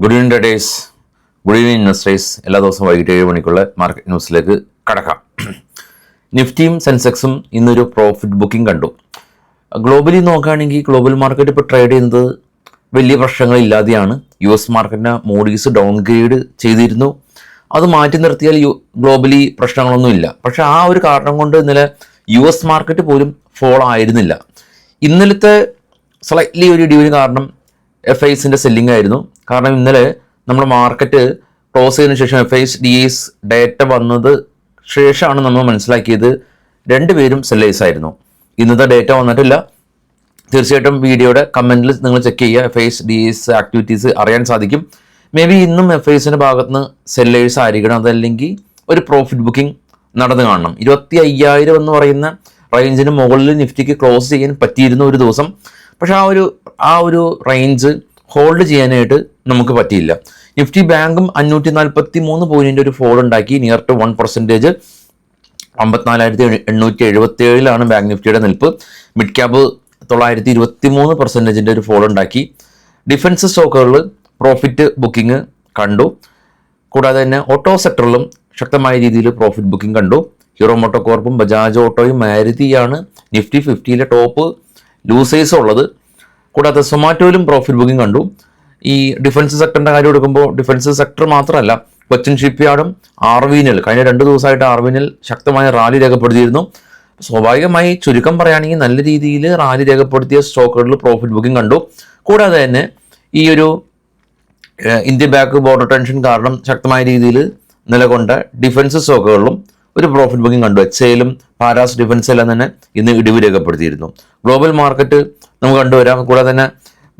Good evening traders, good evening investors. എല്ലാ ദിവസവും വൈകിട്ട് 7 മണിക്കുള്ള മാർക്കറ്റ് ന്യൂസിലേക്ക് കടക്കാം. നിഫ്റ്റിയും സെൻസെക്സും ഇന്നൊരു പ്രോഫിറ്റ് ബുക്കിംഗ് കണ്ടു. ഗ്ലോബലി നോക്കുകയാണെങ്കിൽ ഗ്ലോബൽ മാർക്കറ്റ് ഇപ്പോൾ ട്രേഡ് ചെയ്യുന്നത് വലിയ പ്രശ്നങ്ങളില്ലാതെയാണ്. US മാർക്കറ്റിനെ മൂഡീസ് ഡൗൺഗ്രേഡ് ചെയ്തിരുന്നു. അത് മാറ്റി നിർത്തിയാൽ ഗ്ലോബലി പ്രശ്നങ്ങളൊന്നുമില്ല. പക്ഷേ ആ ഒരു കാരണം കൊണ്ട് ഇന്നലെ US മാർക്കറ്റ് പോലും ഫോൾ ആയിരുന്നില്ല. ഇന്നലത്തെ സ്ലൈറ്റ്ലി ഒരു ഇടിവിന് കാരണം FISന്റെ സെല്ലിംഗ് ആയിരുന്നു. കാരണം ഇന്നലെ നമ്മുടെ മാർക്കറ്റ് ക്ലോസ് ചെയ്തതിനു ശേഷം FIS DIs ഡേറ്റ വന്നത് ശേഷമാണ് നമ്മൾ മനസ്സിലാക്കിയത് രണ്ടുപേരും സെല്ലേഴ്സ് ആയിരുന്നു. ഇന്നത്തെ ഡേറ്റ വന്നിട്ടില്ല. തീർച്ചയായിട്ടും വീഡിയോയുടെ കമൻറ്റിൽ നിങ്ങൾ ചെക്ക് ചെയ്യുക. FIS DIs ആക്ടിവിറ്റീസ് അറിയാൻ സാധിക്കും. മേ ബി ഇന്നും FISന്റെ ഭാഗത്തുനിന്ന് സെല്ലേഴ്സ് ആയിരിക്കണം, അതല്ലെങ്കിൽ ഒരു പ്രോഫിറ്റ് ബുക്കിംഗ് നടന്നു കാണണം. 25,000 എന്ന് പറയുന്ന റേഞ്ചിന് മുകളിൽ നിഫ്റ്റിക്ക് ക്ലോസ് ചെയ്യാൻ പറ്റിയിരുന്നു ഒരു ദിവസം. പക്ഷെ ആ ഒരു റേഞ്ച് ഹോൾഡ് ചെയ്യാനായിട്ട് നമുക്ക് പറ്റിയില്ല. നിഫ്റ്റി ബാങ്കും 543 പോയിന്റിൻ്റെ ഒരു ഫോൾ ഉണ്ടാക്കി. Near to 1%. 54,877 ബാങ്ക് നിഫ്റ്റിയുടെ നിൽപ്പ്. മിഡ് ക്യാബ് 923% ഒരു ഫോൾ ഉണ്ടാക്കി. ഡിഫൻസ് സ്റ്റോക്കുകളിൽ പ്രോഫിറ്റ് ബുക്കിംഗ് കണ്ടു. കൂടാതെ തന്നെ ഓട്ടോ സെക്ടറിലും ശക്തമായ രീതിയിൽ പ്രോഫിറ്റ് ബുക്കിംഗ് കണ്ടു. ഹീറോ മോട്ടോ കോർപ്പും ബജാജ് ഓട്ടോയും മാരുതിയാണ് നിഫ്റ്റി 50 ടോപ്പ് ലൂസേഴ്സ് ഉള്ളത്. കൂടാതെ സൊമാറ്റോയിലും പ്രോഫിറ്റ് ബുക്കിംഗ് കണ്ടു. ഈ ഡിഫൻസ് സെക്ടറിൻ്റെ കാര്യം എടുക്കുമ്പോൾ ഡിഫൻസ് സെക്ടർ മാത്രമല്ല, കൊച്ചിൻ ഷിപ്പ്യാർഡും ആർവിനിൽ കഴിഞ്ഞ 2 ദിവസമായിട്ട് ആർവിനിൽ ശക്തമായ റാലി രേഖപ്പെടുത്തിയിരുന്നു. സ്വാഭാവികമായി ചുരുക്കം പറയുകയാണെങ്കിൽ നല്ല രീതിയിൽ റാലി രേഖപ്പെടുത്തിയ സ്റ്റോക്കുകളിൽ പ്രോഫിറ്റ് ബുക്കിംഗ് കണ്ടു. കൂടാതെ തന്നെ ഈ ഒരു ഇന്ത്യ ബാക്ക് ബോർഡർ ടെൻഷൻ കാരണം ശക്തമായ രീതിയിൽ നിലകൊണ്ട ഡിഫൻസ് സ്റ്റോക്കുകളിലും ഒരു പ്രോഫിറ്റ് ബുക്കിംഗ് കണ്ടു. HAലും പാരാസ് ഡിഫൻസ് എല്ലാം തന്നെ ഇന്ന് ഇടിവ് രേഖപ്പെടുത്തിയിരുന്നു. ഗ്ലോബൽ മാർക്കറ്റ് നമുക്ക് കണ്ടുവരാം. കൂടാതെ തന്നെ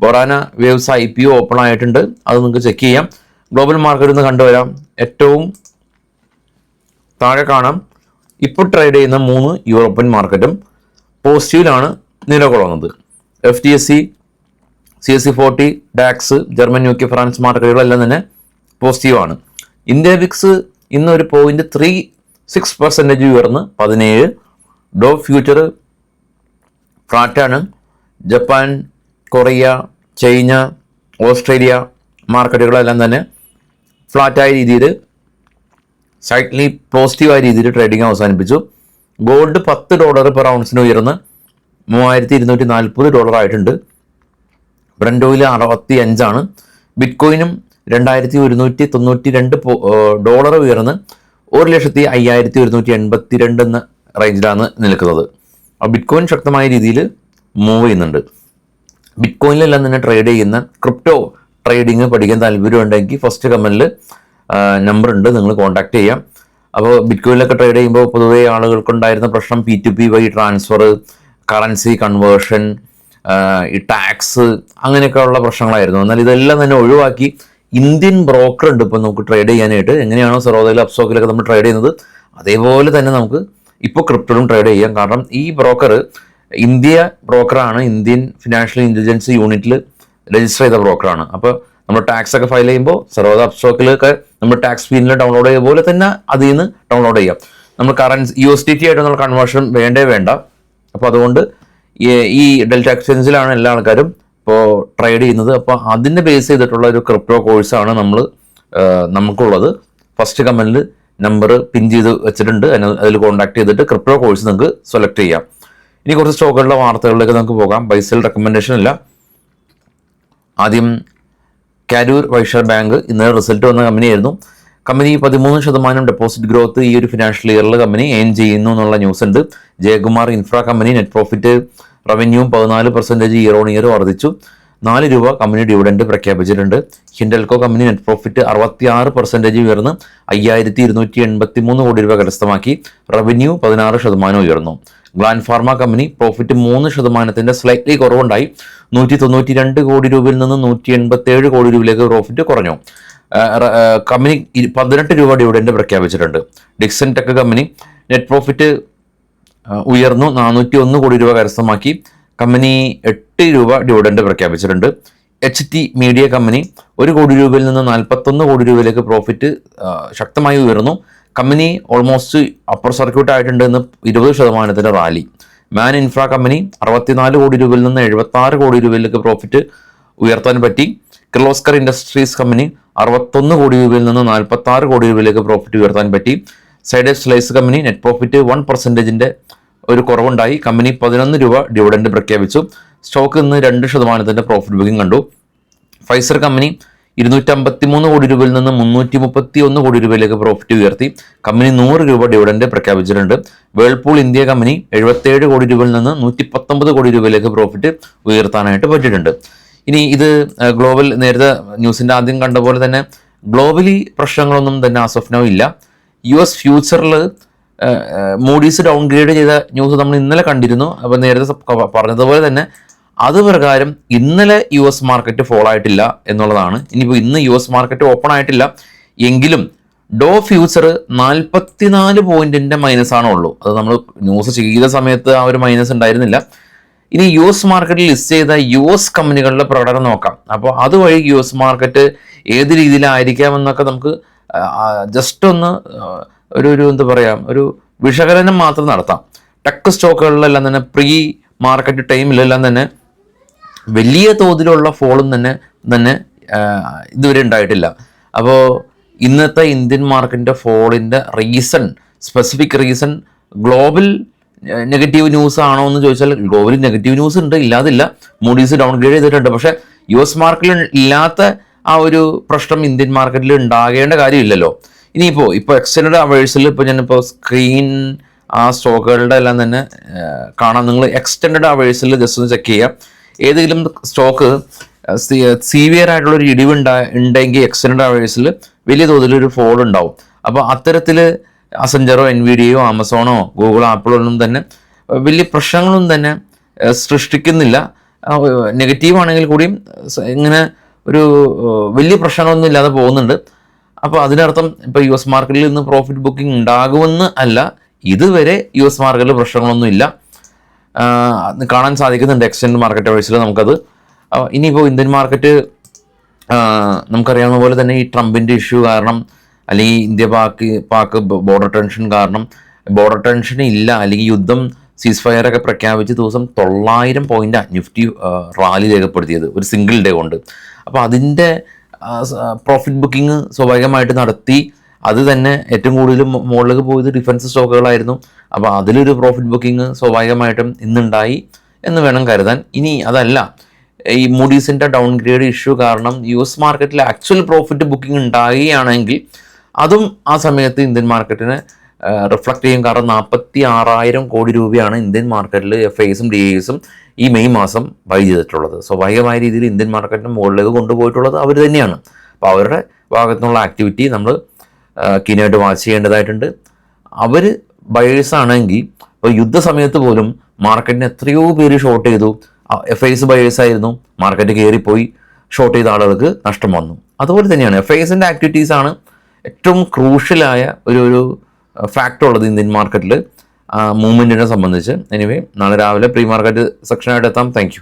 ബൊറാന വേവ്സ് IPO ഓപ്പൺ ആയിട്ടുണ്ട്, അത് നിങ്ങൾക്ക് ചെക്ക് ചെയ്യാം. ഗ്ലോബൽ മാർക്കറ്റിൽ നിന്ന് കണ്ടുവരാം. ഏറ്റവും താഴെ കാണാം ഇപ്പോൾ ട്രേഡ് ചെയ്യുന്ന 3 യൂറോപ്യൻ മാർക്കറ്റും പോസിറ്റീവിലാണ് നിലകൊള്ളുന്നത്. FTSE, CAC 40, DAX, German, UK, France മാർക്കറ്റുകളെല്ലാം തന്നെ പോസിറ്റീവാണ്. ഇന്ത്യ വിക്സ് ഇന്ന് ഒരു 0.36% ഉയർന്ന് 17. ഡോ ഫ്യൂച്ചർ ഫ്ലാറ്റാണ്. ജപ്പാൻ, കൊറിയ, ചൈന, ഓസ്ട്രേലിയ മാർക്കറ്റുകളെല്ലാം തന്നെ ഫ്ലാറ്റായ രീതിയിൽ സൈറ്റ്ലി പോസിറ്റീവായ രീതിയിൽ ട്രേഡിംഗ് അവസാനിപ്പിച്ചു. ഗോൾഡ് $10 പെർ ഔൺസിന് ഉയർന്ന് $3,240 ആയിട്ടുണ്ട്. Brent oil 65. ബിറ്റ്കോയിനും $2,192 ഉയർന്ന് 1,05,182 എന്ന റേഞ്ചിലാണ് നിൽക്കുന്നത്. ബിറ്റ്കോയിൻ ശക്തമായ രീതിയിൽ മൂവ് ചെയ്യുന്നുണ്ട്. ബിറ്റ്കോയിനിലെല്ലാം തന്നെ ട്രേഡ് ചെയ്യുന്ന ക്രിപ്റ്റോ ട്രേഡിങ് പഠിക്കാൻ താല്പര്യമുണ്ടെങ്കിൽ ഫസ്റ്റ് കമൻറ്റിൽ നമ്പർ ഉണ്ട്, നിങ്ങൾ കോൺടാക്ട് ചെയ്യാം. അപ്പോൾ ബിറ്റ്കോയിനിലൊക്കെ ട്രേഡ് ചെയ്യുമ്പോൾ പൊതുവേ ആളുകൾക്കുണ്ടായിരുന്ന പ്രശ്നം P2P വഴി ട്രാൻസ്ഫർ, കറൻസി കൺവേർഷൻ, ഈ ടാക്സ്, അങ്ങനെയൊക്കെയുള്ള പ്രശ്നങ്ങളായിരുന്നു. എന്നാൽ ഇതെല്ലാം തന്നെ ഒഴിവാക്കി ഇന്ത്യൻ ബ്രോക്കർ ഉണ്ട് ഇപ്പോൾ നമുക്ക് ട്രേഡ് ചെയ്യാനായിട്ട്. എങ്ങനെയാണോ സെറോദയിലും അപ്സ്റ്റോക്കിലൊക്കെ നമ്മൾ ട്രേഡ് ചെയ്യുന്നത് അതേപോലെ തന്നെ നമുക്ക് ഇപ്പോൾ ക്രിപ്റ്റോയിലും ട്രേഡ് ചെയ്യാം. കാരണം ഈ ബ്രോക്കർ ഇന്ത്യ ബ്രോക്കറാണ്, ഇന്ത്യൻ ഫിനാൻഷ്യൽ ഇൻ്റലിജൻസ് യൂണിറ്റിൽ രജിസ്റ്റർ ചെയ്ത ബ്രോക്കറാണ്. അപ്പോൾ നമ്മൾ ടാക്സ് ഒക്കെ ഫയൽ ചെയ്യുമ്പോൾ സെറോദ അപ്സ്റ്റോക്കിലൊക്കെ നമ്മൾ ടാക്സ് ഫീനിൽ ഡൗൺലോഡ് ചെയ്യുന്ന പോലെ തന്നെ അതിൽ നിന്ന് ഡൗൺലോഡ് ചെയ്യാം. നമ്മൾ കറൻസി USDT ആയിട്ട് നമ്മൾ കൺവേർഷൻ വേണ്ട. അപ്പോൾ അതുകൊണ്ട് ഈ ഡെൽറ്റ എക്സ്ചേഞ്ചിലാണ് എല്ലാ ആൾക്കാരും ഇപ്പോൾ ട്രേഡ് ചെയ്യുന്നത്. അപ്പോൾ അതിനെ ബേസ് ചെയ്തിട്ടുള്ള ഒരു ക്രിപ്റ്റോ കോഴ്സാണ് നമുക്കുള്ളത്. ഫസ്റ്റ് കമൻറ്റിൽ നമ്പർ പിൻ ചെയ്ത് വെച്ചിട്ടുണ്ട്, അതിൽ കോൺടാക്ട് ചെയ്തിട്ട് ക്രിപ്റ്റോ കോഴ്സ് നിങ്ങൾക്ക് സെലക്ട് ചെയ്യാം. ഇനി കുറച്ച് സ്റ്റോക്കുകളുടെ വാർത്തകളിലേക്ക് നമുക്ക് പോകാം. ബൈസെൽ റെക്കമെൻഡേഷൻ ഇല്ല. ആദ്യം കാരൂർ വൈശ്യ ബാങ്ക് ഇന്നലെ റിസൾട്ട് വന്ന കമ്പനിയായിരുന്നു. കമ്പനി 13% ഡെപ്പോസിറ്റ് ഗ്രോത്ത് ഈ ഒരു ഫിനാൻഷ്യൽ ഇയറിൽ കമ്പനി എയിം ചെയ്യുന്നു എന്നുള്ള ന്യൂസ് ഉണ്ട്. Jayakumar infra company net profit revenue 14% year on year വർദ്ധിച്ചു. ₹4 കമ്പനി ഡിവിഡൻഡ് പ്രഖ്യാപിച്ചിട്ടുണ്ട്. ഹിൻഡൽകോ കമ്പനി നെറ്റ് പ്രോഫിറ്റ് 66% ഉയർന്ന് ₹5,283 കോടി കരസ്ഥമാക്കി. റവന്യൂ 16% ഉയർന്നു. Gland Pharma company profit 3% slightly കുറവുണ്ടായി. ₹192 കോടി നിന്ന് ₹187 കോടി പ്രോഫിറ്റ് കുറഞ്ഞു. കമ്പനി ₹18 ഡിവിഡൻഡ് പ്രഖ്യാപിച്ചിട്ടുണ്ട്. Dixon tech company net profit ഉയർന്നു ₹401 കോടി കരസ്ഥമാക്കി. കമ്പനി ₹8 ഡിവിഡൻഡ് പ്രഖ്യാപിച്ചിട്ടുണ്ട്. HT മീഡിയ കമ്പനി ₹1 കോടി നിന്ന് ₹41 കോടി പ്രോഫിറ്റ് ശക്തമായി ഉയർന്നു. കമ്പനി ഓൾമോസ്റ്റ് അപ്പർ സർക്യൂട്ട് ആയിട്ടുണ്ട് എന്ന് 20% റാലി. മാൻ ഇൻഫ്ര കമ്പനി ₹64 കോടി നിന്ന് ₹76 കോടി പ്രോഫിറ്റ് ഉയർത്താൻ പറ്റി. കിർലോസ്കർ ഇൻഡസ്ട്രീസ് കമ്പനി 61 കോടി രൂപയിൽ നിന്ന് 46 കോടി രൂപയിലേക്ക് പ്രോഫിറ്റ് ഉയർത്താൻ പറ്റി. Zydus slice company net profit 1% ഒരു കുറവുണ്ടായി. കമ്പനി 11 രൂപ ഡിവിഡൻഡ് പ്രഖ്യാപിച്ചു. സ്റ്റോക്ക് ഇന്ന് 2% പ്രോഫിറ്റ് ബുക്കിംഗ് കണ്ടു. ഫൈസർ കമ്പനി 253 കോടി രൂപയിൽ നിന്ന് 331 കോടി രൂപയിലേക്ക് പ്രോഫിറ്റ് ഉയർത്തി. കമ്പനി 100 രൂപ ഡിവിഡൻഡ് പ്രഖ്യാപിച്ചിട്ടുണ്ട്. വേൾപൂൾ ഇന്ത്യ കമ്പനി 77 കോടി രൂപയിൽ നിന്ന് 119 കോടി രൂപയിലേക്ക് പ്രോഫിറ്റ് ഉയർത്താനായിട്ട് പറ്റിയിട്ടുണ്ട്. ഇനി ഇത് ഗ്ലോബൽ, നേരത്തെ ന്യൂസിൻ്റെ ആദ്യം കണ്ട പോലെ തന്നെ ഗ്ലോബലി പ്രശ്നങ്ങളൊന്നും തന്നെ ആസ് ഓഫ് നൗ ഇല്ല. US ഫ്യൂച്ചറിൽ മൂഡീസ് ഡൗൺഗ്രേഡ് ചെയ്ത ന്യൂസ് നമ്മൾ ഇന്നലെ കണ്ടിരുന്നു. അപ്പോൾ നേരത്തെ പറഞ്ഞതുപോലെ തന്നെ അത് പ്രകാരം ഇന്നലെ US മാർക്കറ്റ് ഫോൾ ആയിട്ടില്ല എന്നുള്ളതാണ്. ഇനിയിപ്പോൾ ഇന്ന് US മാർക്കറ്റ് ഓപ്പൺ ആയിട്ടില്ല എങ്കിലും ഡോ ഫ്യൂച്ചർ 44 പോയിന്റിൻ്റെ മൈനസാണേ ഉള്ളൂ. അത് നമ്മൾ ന്യൂസ് ചെയ്ത സമയത്ത് ആ ഒരു മൈനസ് ഉണ്ടായിരുന്നില്ല. ഇനി US മാർക്കറ്റിൽ ലിസ്റ്റ് ചെയ്ത US കമ്പനികളുടെ പ്രകടനം നോക്കാം. അപ്പോൾ അതുവഴി US മാർക്കറ്റ് ഏത് രീതിയിലായിരിക്കാമെന്നൊക്കെ നമുക്ക് ജസ്റ്റ് ഒന്ന് ഒരു എന്താ പറയുക, ഒരു വിശകലനം മാത്രം നടത്താം. ടെക് സ്റ്റോക്കുകളിലെല്ലാം തന്നെ പ്രീ മാർക്കറ്റ് ടൈമിലെല്ലാം തന്നെ വലിയ തോതിലുള്ള ഫോളും തന്നെ ഇതുവരെ ഉണ്ടായിട്ടില്ല. അപ്പോൾ ഇന്നത്തെ ഇന്ത്യൻ മാർക്കറ്റിൻ്റെ ഫോളിൻ്റെ specific reason global negative news ആണോ എന്ന് ചോദിച്ചാൽ ഗ്ലോബലി നെഗറ്റീവ് ന്യൂസ് ഉണ്ട്, ഇല്ലാതില്ല. മൂഡീസ് ഡൗൺഗ്രേഡ് ചെയ്തിട്ടുണ്ട്. പക്ഷേ US മാർക്കറ്റിൽ ഇല്ലാത്ത ആ ഒരു പ്രശ്നം ഇന്ത്യൻ മാർക്കറ്റിൽ ഉണ്ടാകേണ്ട കാര്യമില്ലല്ലോ. ഇപ്പോൾ എക്സ്റ്റൻഡ് അവേഴ്സിൽ ഞാനിപ്പോൾ സ്ക്രീൻ ആ സ്റ്റോക്കുകളുടെ എല്ലാം തന്നെ കാണാം. നിങ്ങൾ എക്സ്റ്റൻഡ് അവേഴ്സിൽ ജസ്റ്റ് ഒന്ന് ചെക്ക് ചെയ്യുക. ഏതെങ്കിലും സ്റ്റോക്ക് സീവിയർ ആയിട്ടുള്ളൊരു ഇടിവ് ഉണ്ടെങ്കിൽ എക്സ്റ്റൻഡ് അവേഴ്സിൽ വലിയ തോതിലൊരു ഫോൾ ഉണ്ടാവും. അപ്പോൾ അത്തരത്തിൽ അസഞ്ചറോ എൻവിഡിയോ ആമസോണോ ഗൂഗിളോ ആപ്പിളോ ഒന്നും തന്നെ വലിയ പ്രശ്നങ്ങളൊന്നും തന്നെ സൃഷ്ടിക്കുന്നില്ല. നെഗറ്റീവ് ആണെങ്കിൽ കൂടിയും ഇങ്ങനെ ഒരു വലിയ പ്രശ്നങ്ങളൊന്നും ഇല്ലാതെ പോകുന്നുണ്ട്. അപ്പോൾ അതിനർത്ഥം ഇപ്പോൾ US മാർക്കറ്റിൽ നിന്ന് പ്രോഫിറ്റ് ബുക്കിംഗ് ഉണ്ടാകുമെന്ന് അല്ല, ഇതുവരെ US മാർക്കറ്റിൽ പ്രശ്നങ്ങളൊന്നും ഇല്ല കാണാൻ സാധിക്കുന്നുണ്ട് എക്സ്റ്റൻഡ് മാർക്കറ്റ് വൈസിൽ നമുക്കത്. ഇനിയിപ്പോൾ ഇന്ത്യൻ മാർക്കറ്റ് നമുക്കറിയാവുന്ന പോലെ തന്നെ ഈ ട്രംപിൻ്റെ ഇഷ്യൂ കാരണം, അല്ലെങ്കിൽ ഇന്ത്യ പാക് ബോർഡർ ടെൻഷൻ കാരണം, ബോർഡർ ടെൻഷൻ ഇല്ല അല്ലെങ്കിൽ യുദ്ധം സീസ് ഫയറൊക്കെ പ്രഖ്യാപിച്ച ദിവസം 900 പോയിന്റ് നിഫ്റ്റി റാലി രേഖപ്പെടുത്തിയത് ഒരു സിംഗിൾ ഡേ കൊണ്ട്. അപ്പോൾ അതിൻ്റെ പ്രോഫിറ്റ് ബുക്കിംഗ് സ്വാഭാവികമായിട്ട് നടത്തി. അത് തന്നെ ഏറ്റവും കൂടുതൽ മുകളിലേക്ക് പോയത് ഡിഫൻസ് സ്റ്റോക്കുകളായിരുന്നു. അപ്പോൾ അതിലൊരു പ്രോഫിറ്റ് ബുക്കിംഗ് സ്വാഭാവികമായിട്ടും ഇന്നുണ്ടായി എന്ന് വേണം കരുതാൻ. ഇനി അതല്ല, ഈ മൂഡീസിൻ്റെ ഡൗൺഗ്രേഡ് ഇഷ്യൂ കാരണം US മാർക്കറ്റിൽ ആക്ച്വൽ പ്രോഫിറ്റ് ബുക്കിംഗ് ഉണ്ടാകുകയാണെങ്കിൽ അതും ആ സമയത്ത് ഇന്ത്യൻ മാർക്കറ്റിനെ റിഫ്ലക്റ്റ് ചെയ്യും. കാരണം 46,000 കോടി രൂപയാണ് ഇന്ത്യൻ മാർക്കറ്റിൽ FISും DISും ഈ മെയ് മാസം ബൈ ചെയ്തിട്ടുള്ളത്. സ്വാഭാവികമായ രീതിയിൽ ഇന്ത്യൻ മാർക്കറ്റിന് മുകളിലേക്ക് കൊണ്ടുപോയിട്ടുള്ളത് അവർ തന്നെയാണ്. അപ്പോൾ അവരുടെ ഭാഗത്തുനിന്നുള്ള ആക്ടിവിറ്റി നമ്മൾ കീനായിട്ട് വാച്ച് ചെയ്യേണ്ടതായിട്ടുണ്ട്. അവർ ബയേഴ്സ് ആണെങ്കിൽ ഇപ്പോൾ യുദ്ധസമയത്ത് പോലും മാർക്കറ്റിന് എത്രയോ പേര് ഷോർട്ട് ചെയ്തു. FIS ബയേഴ്സ് ആയിരുന്നു, മാർക്കറ്റ് കയറിപ്പോയി, ഷോർട്ട് ചെയ്ത ആളുകൾക്ക് നഷ്ടം വന്നു. അതുപോലെ തന്നെയാണ് FISൻ്റെ ആക്ടിവിറ്റീസാണ് ഏറ്റവും ക്രൂഷ്യലായ ഒരു ഫാക്ടർ ഉള്ളത് ഇന്ത്യൻ മാർക്കറ്റിൽ മൂവ്മെൻറ്റിനെ സംബന്ധിച്ച്. എനിവേ നാളെ രാവിലെ പ്രീ മാർക്കറ്റ് സെക്ഷനായിട്ട് എത്താം. Thank you.